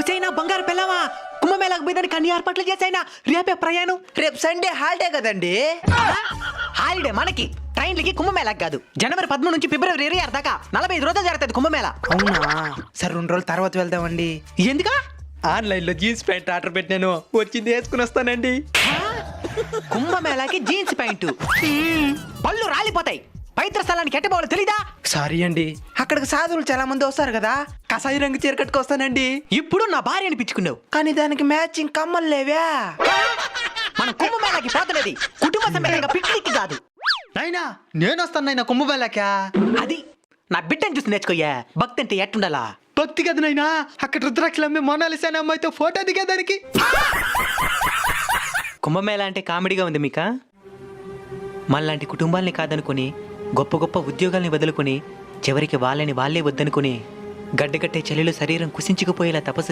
హుసైనా బంగారు పిల్లవా కుంభమేళకు పోయేదానికి అన్ని ఏర్పాట్లు చేసైనా రేపే ప్రయాణం. రేపు సండే హాలిడే కదండి. హాలిడే మనకి, ట్రైన్లకి కుంభమేళకు కాదు. జనవరి 13 నుంచి ఫిబ్రవరి 26 దాకా 45 రోజులు జరుగుతుంది కుంభమేళ. అవునా సరే 2 రోజుల తర్వాత వెళ్దామండి. ఎందుకా? ఆన్లైన్ లో జీన్స్ ప్యాంట్ ఆర్డర్ పెట్టాను, వచ్చింది వేసుకుని వస్తానండి. కుంభమేళకి జీన్స్ ప్యాంటు పళ్ళు రాలిపోతాయి. పవిత్ర స్థలానికి ఎట్టబోవాలో తెలీదా? సారీ అండి, అక్కడికి సాధువులు చాలా మంది వస్తారు కదా, కసాయి రంగు చీర కట్టుకొస్తానండి. ఇప్పుడు నా భార్య అనిపించుకున్నావు. కానీ దానికి మ్యాచింగ్ కమ్మలు లేవా? మనం కుంభమేళకి పోతున్నది కుటుంబ సమేతంగా పిక్నిక్ కాదు. నైనా నేను వస్తాను నైనా కుంభమేళకా. అది నా బిడ్డను చూసి నేర్చుకోయ్యా. భక్తి అంటే ఎట్టుండాలా? భక్తి కదా నైనా, అక్కడ రుద్రాక్షలు అమ్మి మొనాలిసా అనే అమ్మాయితో ఫోటో దిగేదానికి. కుంభమేళ అంటే కామెడీగా ఉంది మీకా? మనలాంటి కుటుంబాల్ని కాదనుకుని, గొప్ప గొప్ప ఉద్యోగాల్ని వదులుకుని, చివరికి వాళ్ళని వాళ్ళే వద్దనుకుని, గడ్డకట్టే చలిలో శరీరం కుసించుకుపోయేలా తపస్సు